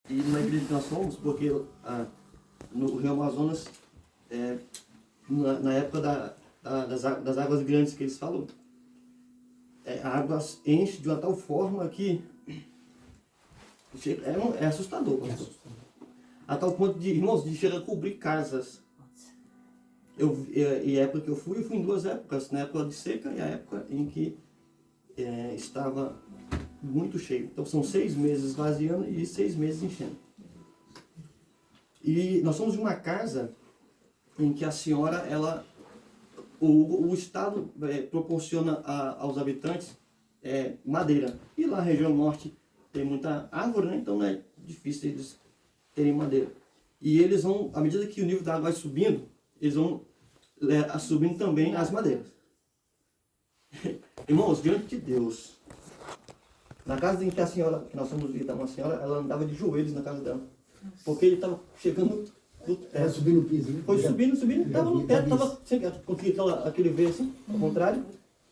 E na igreja que nós fomos, porque no Rio Amazonas, na época das águas grandes que eles falam, a água enche de uma tal forma que é assustador. A tal ponto de, irmãos, de chegar a cobrir casas. E a época que eu fui em duas épocas, na época de seca e a época em que estava muito cheio. Então são 6 meses vaziando e 6 meses enchendo. E nós somos de uma casa em que a senhora, o Estado proporciona aos habitantes madeira. E lá na região norte tem muita árvore, né? Então não é difícil eles terem madeira. E eles vão, à medida que o nível da água vai subindo, eles vão subindo também as madeiras. Irmãos, diante de Deus, na casa em que a senhora, que nós fomos visitar uma senhora, ela andava de joelhos na casa dela. Porque ele estava chegando do teto. Subindo o piso, né? Foi subindo, estava no teto, estava sem aquele V assim, ao contrário.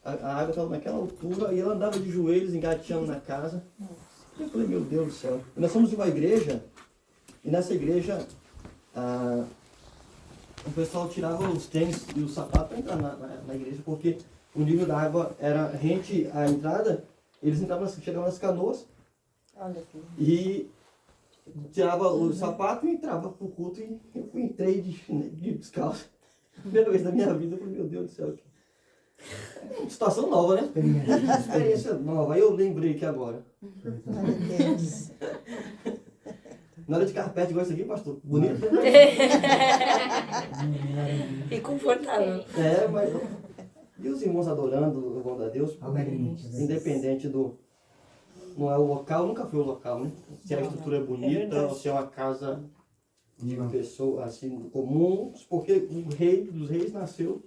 A água estava naquela altura e ela andava de joelhos, engateando na casa. E eu falei, meu Deus do céu. E nós fomos de uma igreja, e nessa igreja o pessoal tirava os tênis e os sapatos para entrar na igreja, porque o nível da água era rente à entrada, eles chegavam nas canoas e tirava o sapato e entrava pro culto, e eu entrei de descalço. Primeira vez da minha vida, eu falei, meu Deus do céu. Situação nova, né? Experiência nova. Aí eu lembrei que agora. Na hora de carpete igual isso aqui, pastor. Bonito, né? E confortável. Mas... E os irmãos adorando, louvando a Deus, independente do... Não é o local, nunca foi o local, né? Se a estrutura é bonita, ou se é uma casa de uma pessoa assim, comum, porque o rei dos reis nasceu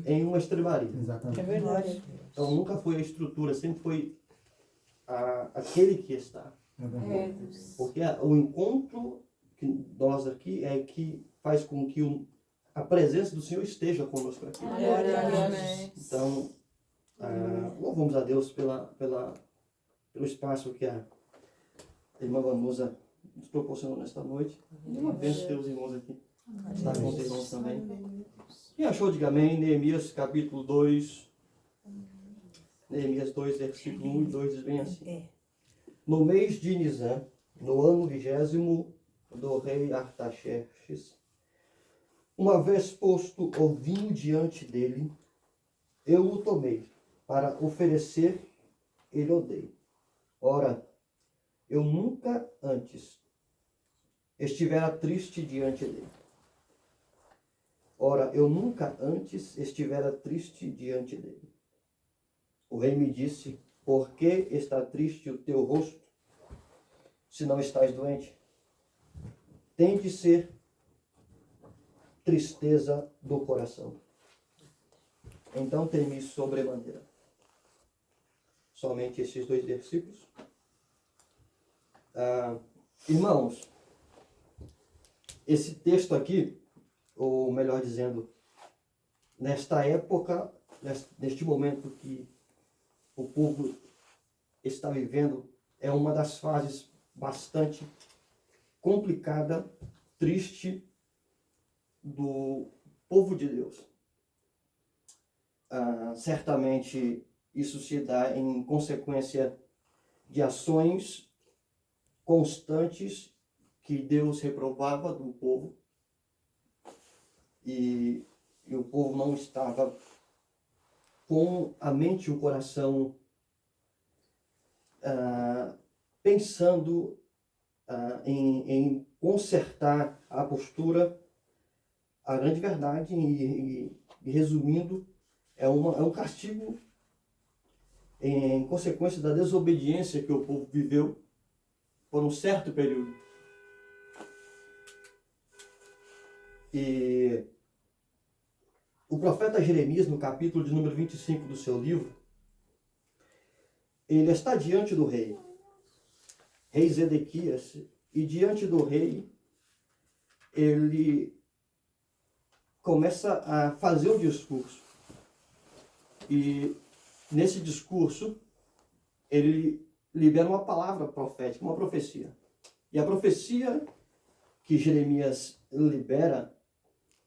em uma estrebaria. Exatamente. É verdade. Então nunca foi a estrutura, sempre foi aquele que está. Porque o encontro que nós aqui é que faz com que a presença do Senhor esteja conosco aqui. Então, louvamos a Deus pelo espaço que a irmã Vanusa nos proporcionou nesta noite. E uma vez ter os irmãos aqui. Estar com os irmãos também. E achou, diga amém, Neemias capítulo 2. Neemias 2, versículo 1 e 2 diz bem assim. No mês de Nisan, no ano 20º do rei Artaxerxes, uma vez posto o vinho diante dele, eu o tomei para oferecer, ele o dei. Ora, eu nunca antes estivera triste diante dele. Ora, eu nunca antes estivera triste diante dele. O rei me disse, por que está triste o teu rosto, se não estás doente? Tem de ser tristeza do coração. Então temi sobremaneira. Somente esses 2 versículos. Irmãos, esse texto aqui, ou melhor dizendo, nesta época, neste momento que o povo está vivendo, é uma das fases bastante complicada, triste do povo de Deus. Certamente isso se dá em consequência de ações constantes que Deus reprovava do povo, e o povo não estava com a mente e o coração pensando em consertar a postura. A grande verdade, e resumindo, é um castigo em consequência da desobediência que o povo viveu por um certo período. E o profeta Jeremias, no capítulo de número 25 do seu livro, ele está diante do rei Zedequias, e diante do rei, ele começa a fazer um discurso. E nesse discurso, ele libera uma palavra profética, uma profecia. E a profecia que Jeremias libera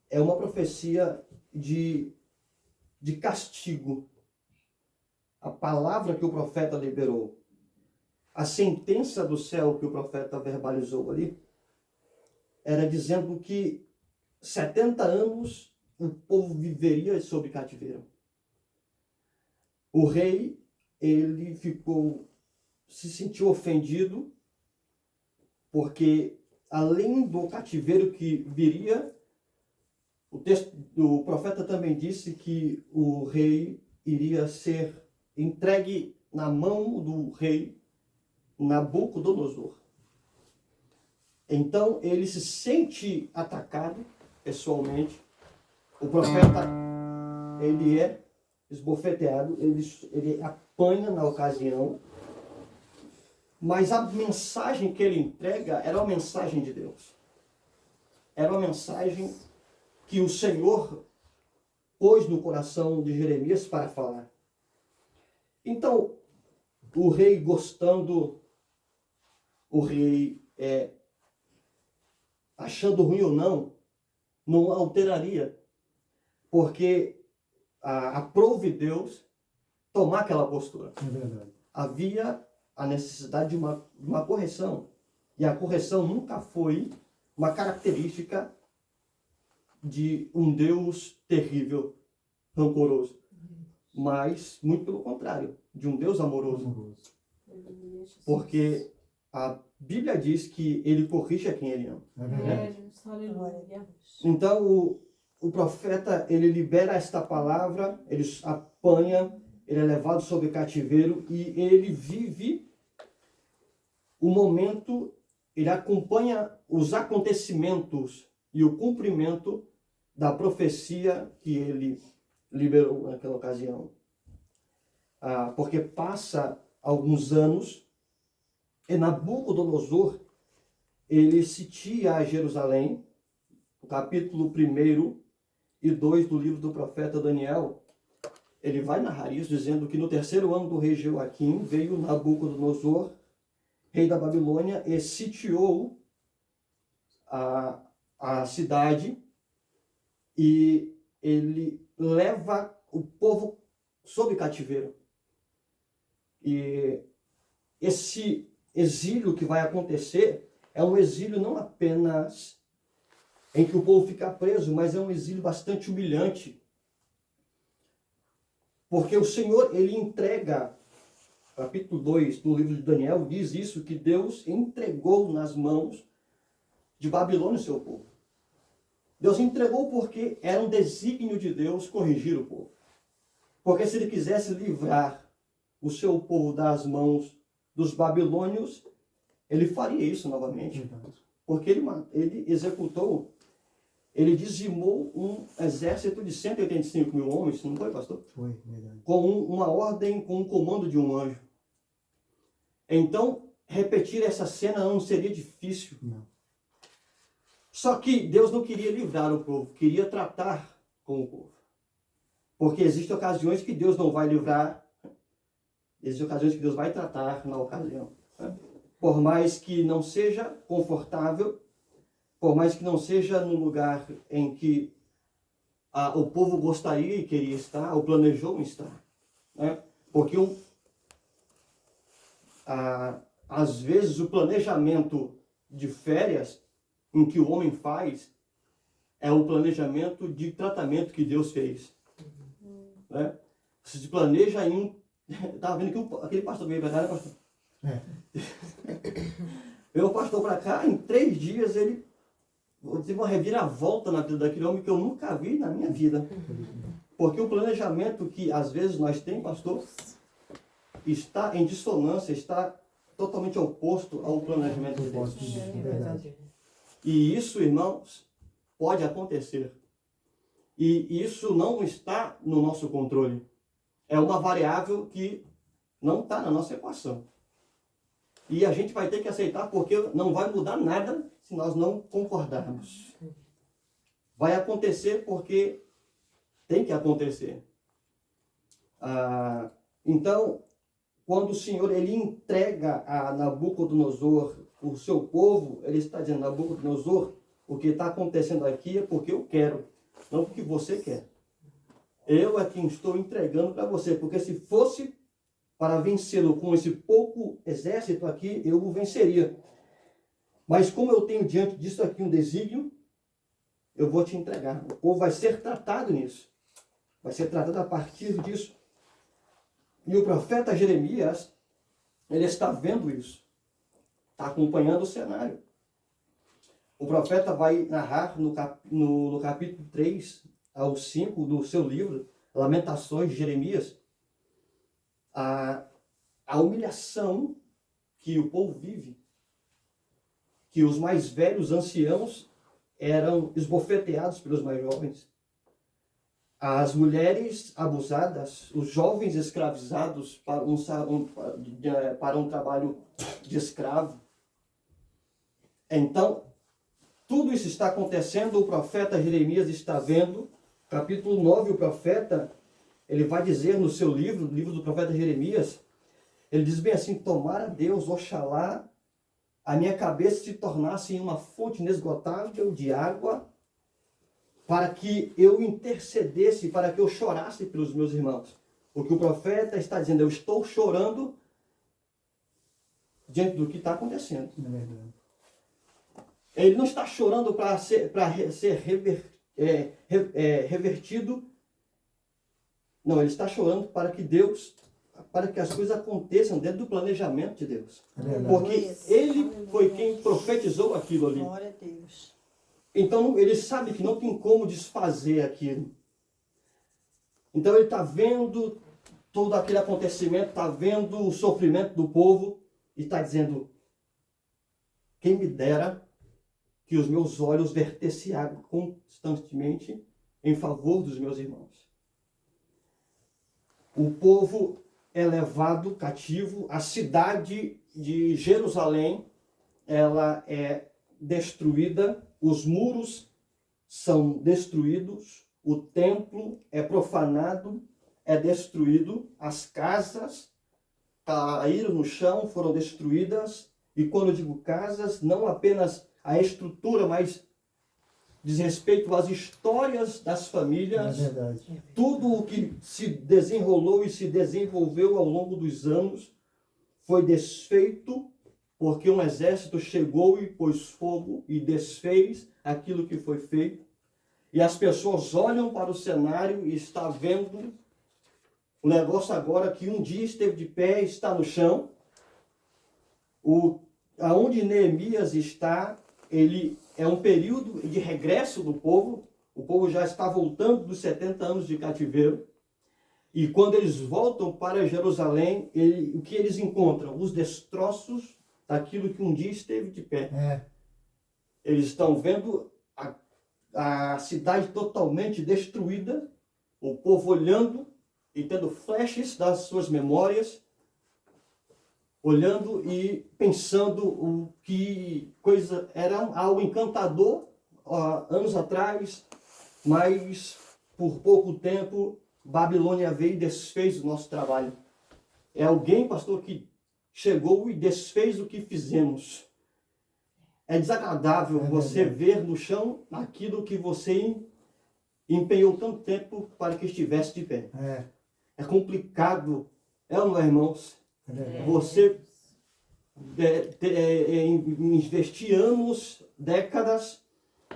é uma profecia de castigo. A palavra que o profeta liberou, a sentença do céu que o profeta verbalizou ali, era dizendo que 70 anos o povo viveria sob cativeiro. O rei, ele se sentiu ofendido, porque além do cativeiro que viria, o profeta também disse que o rei iria ser entregue na mão do rei Nabucodonosor. Então ele se sente atacado pessoalmente. O profeta, ele é esbofeteado, ele apanha na ocasião, mas a mensagem que ele entrega era uma mensagem de Deus. Era uma mensagem que o Senhor pôs no coração de Jeremias para falar. Então, o rei gostando, o rei achando ruim ou não alteraria, porque aprove Deus tomar aquela postura. É verdade. Havia a necessidade de uma correção, e a correção nunca foi uma característica de um Deus terrível, rancoroso, mas muito pelo contrário, de um Deus amoroso. Porque a Bíblia diz que ele corrige a quem ele ama. É verdade. Aleluia. Então o profeta, ele libera esta palavra, ele apanha, ele é levado sob cativeiro e ele vive o momento, ele acompanha os acontecimentos e o cumprimento da profecia que ele liberou naquela ocasião. Porque passa alguns anos e Nabucodonosor, ele sitia Jerusalém, no capítulo 1 e 2 do livro do profeta Daniel, ele vai narrar isso dizendo que no 3º ano do rei Joaquim veio Nabucodonosor, rei da Babilônia, e sitiou a cidade, e ele leva o povo sob cativeiro. E esse exílio que vai acontecer é um exílio não apenas em que o povo fica preso, mas é um exílio bastante humilhante. Porque o Senhor, ele entrega, capítulo 2 do livro de Daniel, diz isso, que Deus entregou nas mãos de Babilônia o seu povo. Deus entregou porque era um desígnio de Deus corrigir o povo. Porque se ele quisesse livrar o seu povo das mãos dos babilônios, ele faria isso novamente. Porque ele executou, ele dizimou um exército de 185 mil homens, não foi, pastor? Foi, verdade. Com uma ordem, com um comando de um anjo. Então, repetir essa cena não seria difícil. Não. Só que Deus não queria livrar o povo, queria tratar com o povo. Porque existem ocasiões que Deus não vai livrar, existem ocasiões que Deus vai tratar na ocasião. Né? Por mais que não seja confortável, por mais que não seja no lugar em que o povo gostaria e queria estar, ou planejou estar. Né? Porque às vezes o planejamento de férias em que o homem faz é o planejamento de tratamento que Deus fez. Né? Você se planeja em estava vendo que aquele pastor veio para cá, né, pastor? Veio o pastor para cá, em 3 dias ele teve uma reviravolta na vida daquele homem que eu nunca vi na minha vida. Porque o planejamento que às vezes nós temos, pastor, está em dissonância, está totalmente oposto ao planejamento de Deus. E isso, irmãos, pode acontecer. E isso não está no nosso controle. É uma variável que não está na nossa equação. E a gente vai ter que aceitar, porque não vai mudar nada se nós não concordarmos. Vai acontecer porque tem que acontecer. Então, quando o Senhor ele entrega a Nabucodonosor o seu povo, ele está dizendo, Nabucodonosor, o que está acontecendo aqui é porque eu quero, não porque você quer. Eu é quem estou entregando para você, porque se fosse para vencê-lo com esse pouco exército aqui, eu o venceria. Mas como eu tenho diante disso aqui um desígnio, eu vou te entregar. O povo vai ser tratado nisso. Vai ser tratado a partir disso. E o profeta Jeremias, ele está vendo isso. Está acompanhando o cenário. O profeta vai narrar no capítulo 3 ao 5 do seu livro, Lamentações de Jeremias, a humilhação que o povo vive. Que os mais velhos anciãos eram esbofeteados pelos mais jovens. As mulheres abusadas, os jovens escravizados para um trabalho de escravo. Então, tudo isso está acontecendo, o profeta Jeremias está vendo. Capítulo 9, o profeta, ele vai dizer no seu livro, no livro do profeta Jeremias, ele diz bem assim, tomara Deus, oxalá, a minha cabeça se tornasse uma fonte inesgotável de água, para que eu intercedesse, para que eu chorasse pelos meus irmãos. Porque o profeta está dizendo, eu estou chorando diante do que está acontecendo. É verdade. Ele não está chorando para ser revertido. Não, ele está chorando para que Deus, para que as coisas aconteçam dentro do planejamento de Deus. É verdade. Porque ele foi quem profetizou aquilo ali. Glória a Deus. Então ele sabe que não tem como desfazer aquilo. Então ele está vendo todo aquele acontecimento, está vendo o sofrimento do povo e está dizendo, quem me dera que os meus olhos vertessem água constantemente em favor dos meus irmãos. O povo é levado cativo, a cidade de Jerusalém, ela é destruída, os muros são destruídos, o templo é profanado, é destruído, as casas caíram no chão, foram destruídas, e quando eu digo casas, não apenas a estrutura, mas diz respeito às histórias das famílias, É verdade. tudo o que se desenrolou e se desenvolveu ao longo dos anos foi desfeito, porque um exército chegou e pôs fogo e desfez aquilo que foi feito. E as pessoas olham para o cenário e estão vendo o negócio agora que um dia esteve de pé, está no chão. Aonde Neemias está, ele é um período de regresso do povo. O povo já está voltando dos 70 anos de cativeiro. E quando eles voltam para Jerusalém, o que eles encontram? Os destroços daquilo que um dia esteve de pé. É. Eles estão vendo a cidade totalmente destruída, o povo olhando e tendo flashes das suas memórias, olhando e pensando o que coisa era algo encantador anos atrás, mas por pouco tempo Babilônia veio e desfez o nosso trabalho. É alguém, pastor, que chegou e desfez o que fizemos. É desagradável você ver no chão aquilo que você empenhou tanto tempo para que estivesse de pé. É complicado, não é, irmãos? É verdade. Você investir anos, décadas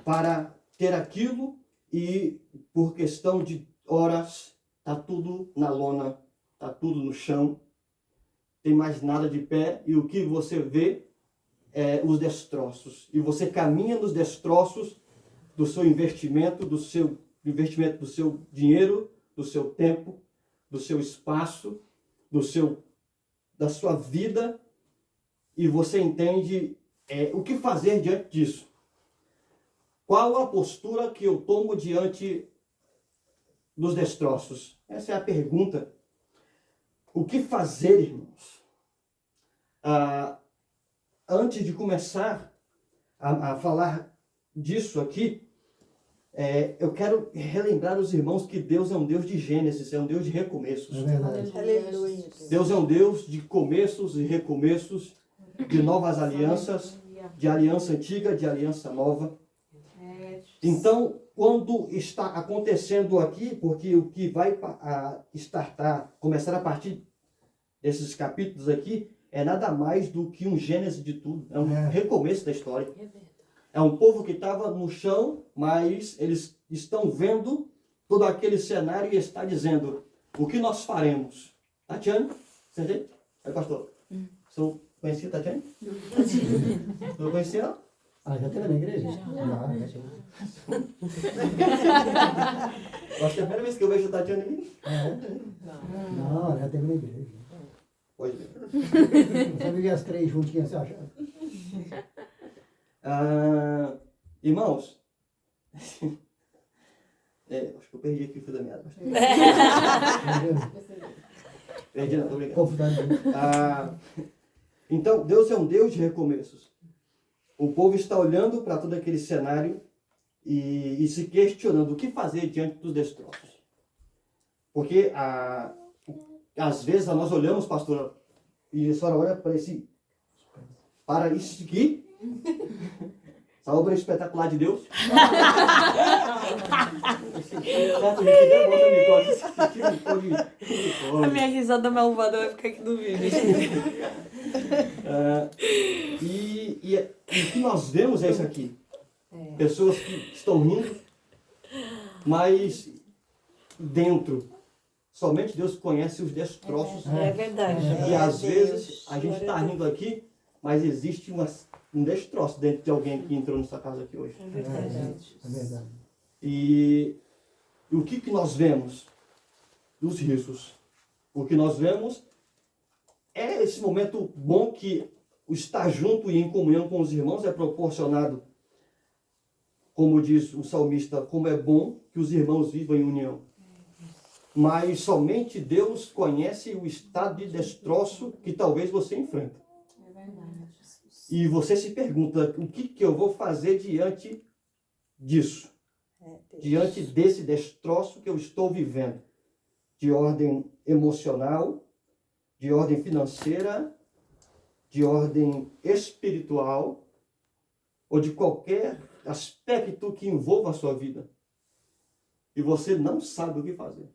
para ter aquilo e por questão de horas está tudo na lona, está tudo no chão, tem mais nada de pé e o que você vê é os destroços. E você caminha nos destroços do seu investimento, do seu dinheiro, do seu tempo, do seu espaço, da sua vida, e você entende o que fazer diante disso. Qual a postura que eu tomo diante dos destroços? Essa é a pergunta. O que fazer, irmãos? Antes de começar a falar disso aqui, eu quero relembrar os irmãos que Deus é um Deus de Gênesis, é um Deus de recomeços. É verdade. Aleluia. Deus é um Deus de começos e recomeços. de novas alianças, de aliança antiga, de aliança nova. Então, quando está acontecendo aqui, porque o que vai começar a partir desses capítulos aqui, é nada mais do que um gênese de tudo. É um recomeço da história. É um povo que estava no chão, mas eles estão vendo todo aquele cenário e está dizendo, o que nós faremos? Tatiane, você é pastor? Você conhecia a Tatiane? Não conhecia ela? Já teve na igreja? Já. Acho que é a primeira vez que eu vejo a Tatiane aqui. Não, já teve na igreja. Pode ver. Você vivia as três juntinhas, você acha? Irmãos, acho que eu perdi aqui o fio da meada. Perdi não, tô brincando. Então, Deus é um Deus de recomeços. O povo está olhando para todo aquele cenário e se questionando o que fazer diante dos destroços. Porque às vezes nós olhamos, pastora, e a senhora olha para isso aqui, essa obra espetacular de Deus. A minha risada malvada vai ficar aqui no vídeo. E o que nós vemos é isso aqui. Pessoas que estão rindo, mas dentro, somente Deus conhece os destroços. É verdade. E às vezes a gente está rindo aqui, mas existe um destroço dentro de alguém que entrou nessa casa aqui hoje. É verdade. É verdade. E o que nós vemos? Os risos. O que nós vemos é esse momento bom que o estar junto e em comunhão com os irmãos é proporcionado, como diz o salmista, como é bom que os irmãos vivam em união. Mas somente Deus conhece o estado de destroço que talvez você enfrenta. É verdade. E você se pergunta, o que eu vou fazer diante disso? Diante desse destroço que eu estou vivendo? De ordem emocional, de ordem financeira, de ordem espiritual, ou de qualquer aspecto que envolva a sua vida. E você não sabe o que fazer.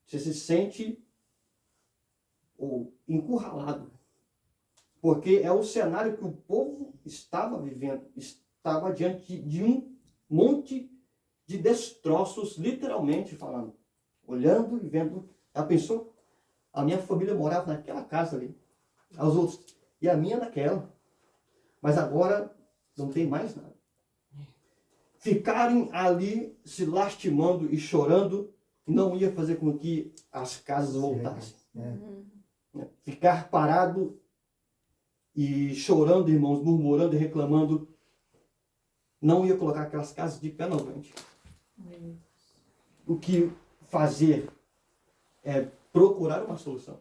Você se sente encurralado. Porque é o cenário que o povo estava vivendo. Estava diante de um monte de destroços, literalmente falando. Olhando e vendo. Ela pensou, a minha família morava naquela casa ali. Os outros. E a minha naquela. Mas agora não tem mais nada. Ficarem ali se lastimando e chorando não ia fazer com que as casas voltassem. Ficar parado e chorando, irmãos, murmurando e reclamando, não ia colocar aquelas casas de pé novamente. O que fazer é procurar uma solução.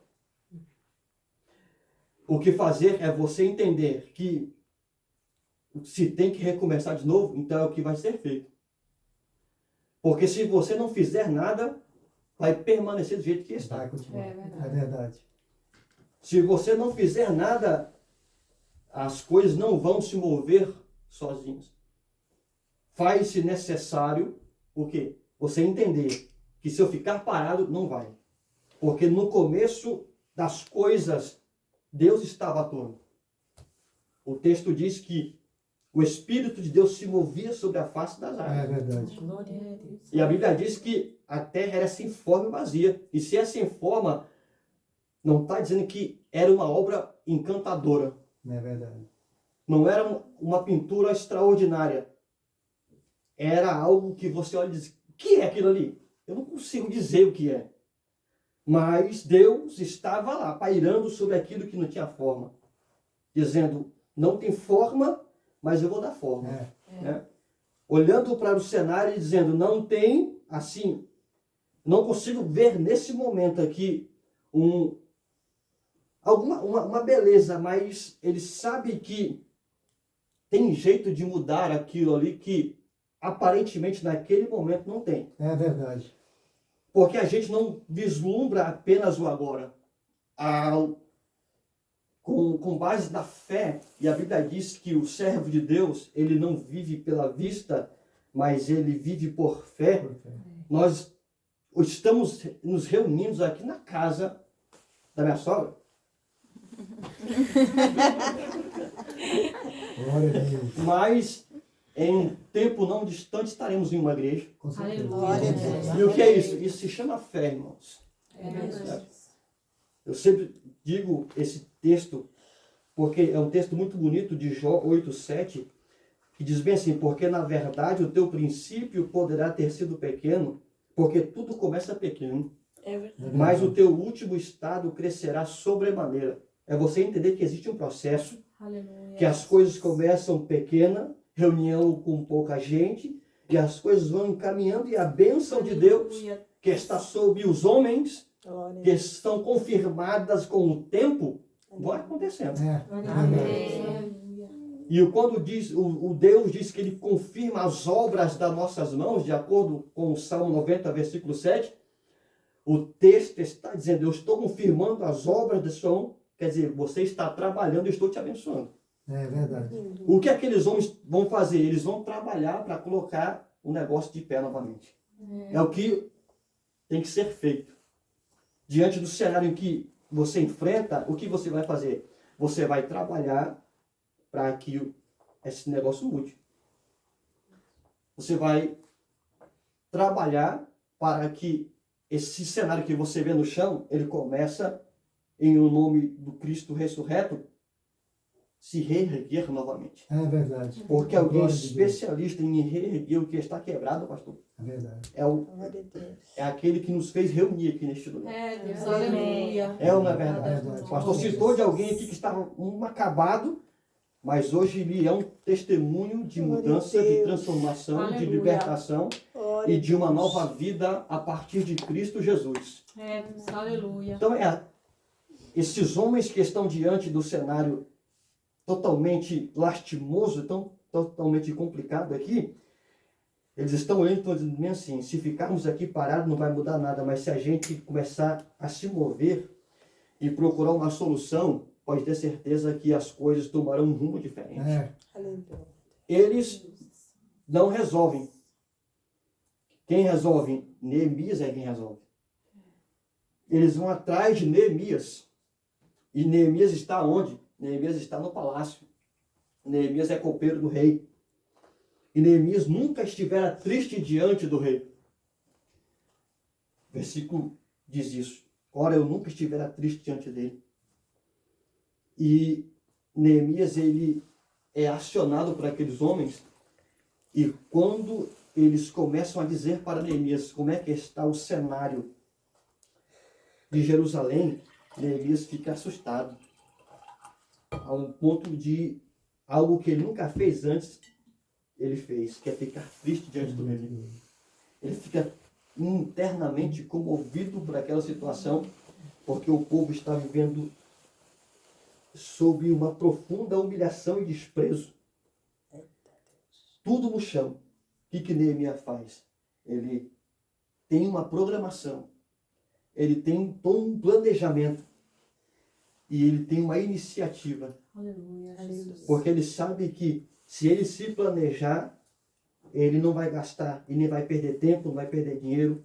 O que fazer é você entender que se tem que recomeçar de novo, então é o que vai ser feito. Porque se você não fizer nada, vai permanecer do jeito que está. Vai continuar. É verdade. É verdade. Se você não fizer nada, as coisas não vão se mover sozinhas. Faz-se necessário, o quê? Você entender que se eu ficar parado, não vai. Porque no começo das coisas, Deus estava atuando. O texto diz que o Espírito de Deus se movia sobre a face das águas. É verdade. Glória a Deus. E a Bíblia diz que a terra era sem forma e vazia. E se é sem forma, não está dizendo que era uma obra encantadora. É verdade. Não era uma pintura extraordinária. Era algo que você olha e diz, o que é aquilo ali? Eu não consigo dizer o que é. Mas Deus estava lá, pairando sobre aquilo que não tinha forma. Dizendo, não tem forma, mas eu vou dar forma. Né? Olhando para o cenário e dizendo, não tem, assim, não consigo ver nesse momento aqui uma beleza, mas ele sabe que tem jeito de mudar aquilo ali que aparentemente naquele momento não tem. É verdade. Porque a gente não vislumbra apenas o agora. com base na fé, e a Bíblia diz que o servo de Deus, ele não vive pela vista, mas ele vive por fé. Nós estamos nos reunindo aqui na casa da minha sogra. Glória a Deus. Mas em um tempo não distante estaremos em uma igreja. Com certeza. Glória a Deus. E o que é isso? Isso se chama fé, irmãos. É verdade. Eu sempre digo esse texto, porque é um texto muito bonito de Jó 8:7, que diz bem assim: porque na verdade o teu princípio poderá ter sido pequeno, porque tudo começa pequeno, É verdade. mas o teu último estado crescerá sobremaneira. É você entender que existe um processo, Aleluia. que as coisas começam pequena, reunião com pouca gente, e as coisas vão encaminhando, e a bênção de Deus, Aleluia. que está sobre os homens, Glória. que estão confirmadas com o tempo, vai acontecendo. Amém. E quando diz, o Deus diz que ele confirma as obras das nossas mãos, de acordo com o Salmo 90, versículo 7, o texto está dizendo: eu estou confirmando as obras desse homem, quer dizer, você está trabalhando, eu estou te abençoando. É verdade. O que aqueles homens vão fazer? Eles vão trabalhar para colocar o negócio de pé novamente. É o que tem que ser feito. Diante do cenário em que você enfrenta, o que você vai fazer? Você vai trabalhar para que esse negócio mude. Você vai trabalhar para que esse cenário que você vê no chão, ele começa, em o nome do Cristo ressurreto, se reerguer novamente. É verdade. Porque alguém Glória a Deus. especialista em reerguer o que está quebrado, pastor, É verdade. Glória a Deus. é aquele que nos fez reunir aqui neste lugar. É, Deus, Amém. aleluia. É ou não é verdade? É verdade. O pastor citou de alguém aqui que estava acabado, mas hoje ele é um testemunho de Glória a mudança, de Deus. transformação, de Aleluia. libertação Glória e a de uma Deus. nova vida a partir de Cristo Jesus. É, Deus, aleluia. Então, esses homens que estão diante do cenário totalmente lastimoso, totalmente complicado aqui, eles estão olhando e estão dizendo bem assim: se ficarmos aqui parados não vai mudar nada, mas se a gente começar a se mover e procurar uma solução, pode ter certeza que as coisas tomarão um rumo diferente. É. Aleluia. Eles não resolvem. Quem resolve? Neemias é quem resolve. Eles vão atrás de Neemias. E Neemias está onde? Neemias está no palácio. Neemias é copeiro do rei. E Neemias nunca estivera triste diante do rei. O versículo diz isso. Ora, eu nunca estivera triste diante dele. E Neemias, ele é acionado por aqueles homens. E quando eles começam a dizer para Neemias como é que está o cenário de Jerusalém, Neemias fica assustado. A um ponto de algo que ele nunca fez antes, ele fez, que é ficar triste diante do rei. Ele fica internamente comovido por aquela situação, porque o povo está vivendo sob uma profunda humilhação e desprezo. Tudo no chão. O que Neemias faz? Ele tem uma programação, ele tem um planejamento e ele tem uma iniciativa. Aleluia. Aleluia. Porque ele sabe que se ele se planejar, ele não vai gastar, ele nem vai perder tempo, não vai perder dinheiro.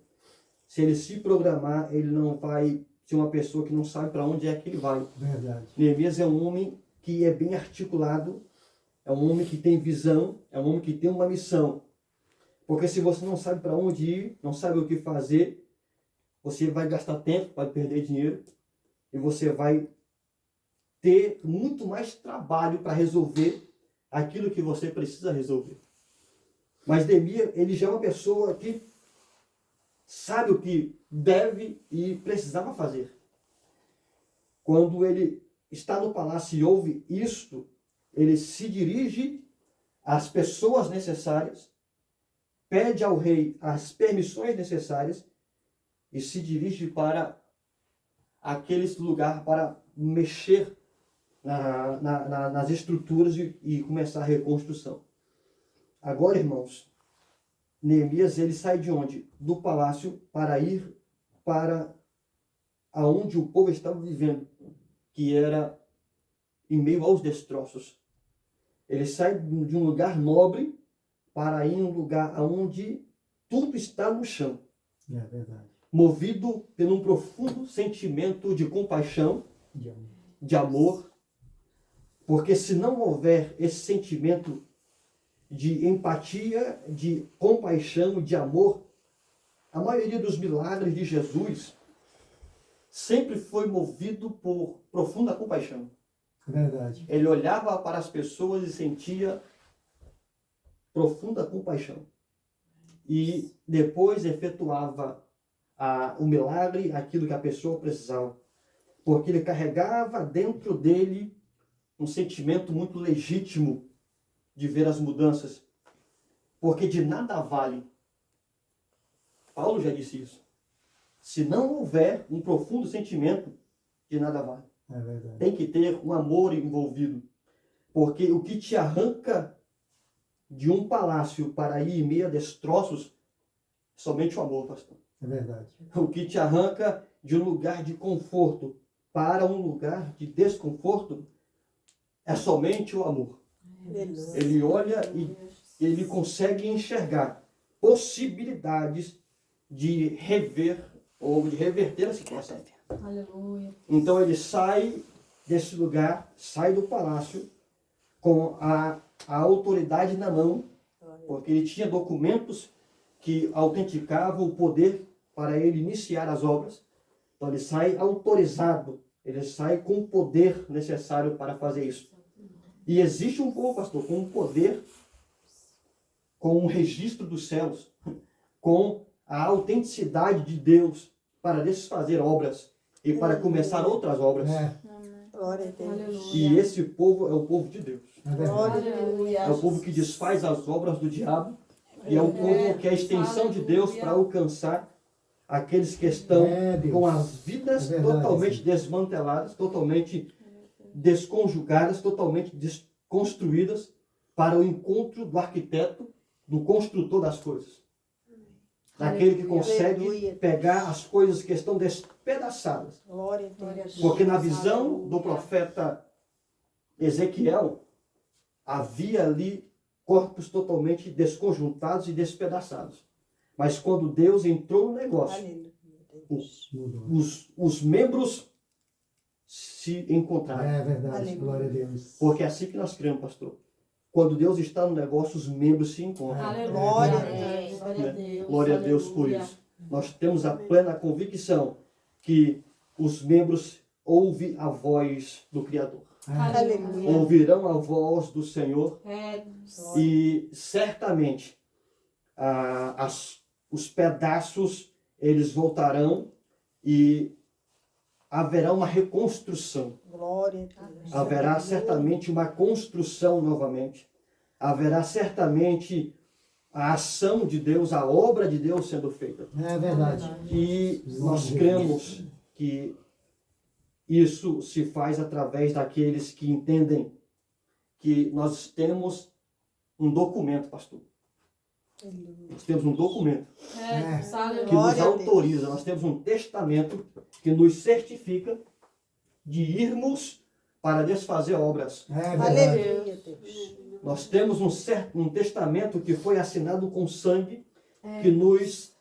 Se ele se programar, ele não vai ser uma pessoa que não sabe para onde é que ele vai. Verdade. Neemias é um homem que é bem articulado, é um homem que tem visão, é um homem que tem uma missão. Porque se você não sabe para onde ir, não sabe o que fazer, você vai gastar tempo, vai perder dinheiro e você vai ter muito mais trabalho para resolver aquilo que você precisa resolver. Mas Neemias, ele já é uma pessoa que sabe o que deve e precisava fazer. Quando ele está no palácio e ouve isto, ele se dirige às pessoas necessárias, pede ao rei as permissões necessárias e se dirige para aquele lugar para mexer nas estruturas e começar a reconstrução. Agora, irmãos, Neemias, ele sai de onde? Do palácio para ir para aonde o povo estava vivendo, que era em meio aos destroços. Ele sai de um lugar nobre para ir em um lugar onde tudo está no chão. É verdade. Movido por um profundo sentimento de compaixão, De amor. de amor. Porque se não houver esse sentimento de empatia, de compaixão, de amor, a maioria dos milagres de Jesus sempre foi movido por profunda compaixão. É verdade. Ele olhava para as pessoas e sentia profunda compaixão. E depois efetuava o milagre, aquilo que a pessoa precisava. Porque ele carregava dentro dele um sentimento muito legítimo de ver as mudanças. Porque de nada vale. Paulo já disse isso. Se não houver um profundo sentimento, de nada vale. É verdade. Tem que ter um amor envolvido. Porque o que te arranca de um palácio para ir em meio a destroços, é somente o amor, pastor. É verdade. O que te arranca de um lugar de conforto para um lugar de desconforto, é somente o amor. Aleluia. Ele olha e ele consegue enxergar possibilidades de rever ou de reverter a situação. Aleluia. Então ele sai desse lugar, sai do palácio com a autoridade na mão, porque ele tinha documentos que autenticavam o poder para ele iniciar as obras. Então ele sai autorizado, ele sai com o poder necessário para fazer isso. E existe um povo, pastor, com um poder, com um registro dos céus, com a autenticidade de Deus para desfazer obras e para começar outras obras. É, Glória a Deus. Aleluia. E esse povo é o povo de Deus. é verdade. Glória a Aleluia. É o povo que desfaz as obras do diabo. E é o povo que é a extensão de Deus para alcançar aqueles que estão Deus. com as vidas É verdade, totalmente sim. desmanteladas, totalmente desconjugadas, totalmente desconstruídas para o encontro do arquiteto, do construtor das coisas. Daquele que consegue Aleluia. pegar as coisas que estão despedaçadas. Glória a Deus. Porque na visão do profeta Ezequiel, havia ali corpos totalmente desconjuntados e despedaçados. Mas quando Deus entrou no negócio, Aleluia. Mudou. os membros se encontraram. É verdade. Aleluia. Glória a Deus. Porque é assim que nós cremos, pastor. Quando Deus está no negócio, os membros se encontram. Aleluia. Glória a Deus. Glória a Deus. Glória a Deus por Aleluia. isso. Nós temos a plena convicção que os membros ouvem a voz do Criador. Aleluia. Ouvirão a voz do Senhor É, e certamente os pedaços eles voltarão e haverá uma reconstrução. Glória a Deus. Haverá certamente uma construção novamente. Haverá certamente a ação de Deus, a obra de Deus sendo feita. É verdade. E nós cremos que isso se faz através daqueles que entendem que nós temos um documento, pastor. Aleluia. Nós temos um documento é, que aleluia. nos Glória a Deus. autoriza, nós temos um testamento que nos certifica de irmos para desfazer obras. É verdade. Aleluia, Deus. Nós temos um testamento que foi assinado com sangue, que nos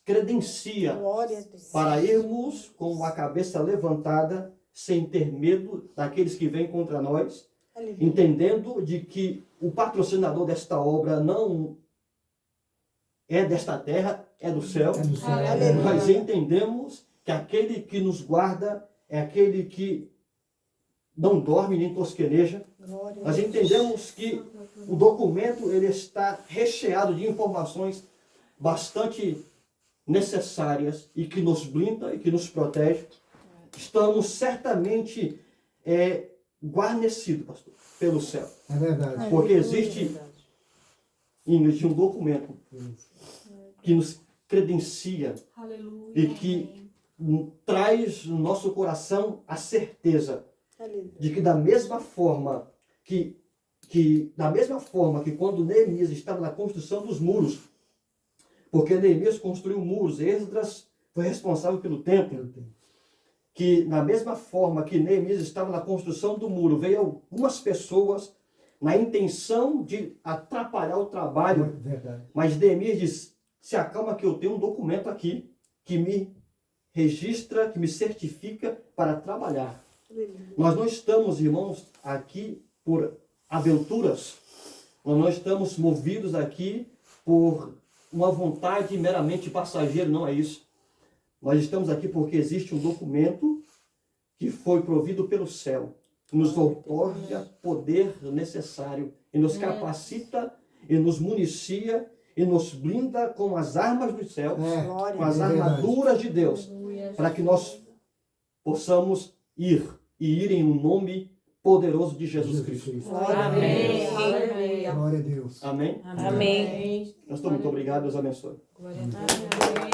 credencia Glória a Deus. para irmos com a cabeça levantada, sem ter medo daqueles que vêm contra nós, Aleluia. entendendo de que o patrocinador desta obra não é desta terra, é do céu. É do céu. Aleluia. Nós entendemos que aquele que nos guarda é aquele que não dorme nem tosqueneja. Glória a Nós Deus. entendemos que o documento ele está recheado de informações bastante necessárias e que nos blinda e que nos protege. Estamos certamente guarnecidos, pastor, pelo céu. É verdade. Porque existe, Ingrid, um documento que nos credencia Aleluia. e que traz no nosso coração a certeza Aleluia. de que da mesma forma que quando Neemias estava na construção dos muros, porque Neemias construiu muros, Esdras foi responsável pelo templo, que na mesma forma que Neemias estava na construção do muro, veio algumas pessoas na intenção de atrapalhar o trabalho, Verdade. mas Neemias diz, se acalma que eu tenho um documento aqui que me registra, que me certifica para trabalhar. Nós não estamos, irmãos, aqui por aventuras, nós não estamos movidos aqui por uma vontade meramente passageira, não é isso. Nós estamos aqui porque existe um documento que foi provido pelo céu, que nos outorga poder necessário e nos capacita e nos municia e nos blinda com as armas dos céus, Glória com a as Deus. armaduras de Deus, Aleluia. para que nós possamos ir em um nome poderoso de Jesus Cristo. Glória a Amém. Deus. Aleluia. Glória a Deus. Amém? Amém. Pastor, muito obrigado, Deus abençoe. Glória a Deus.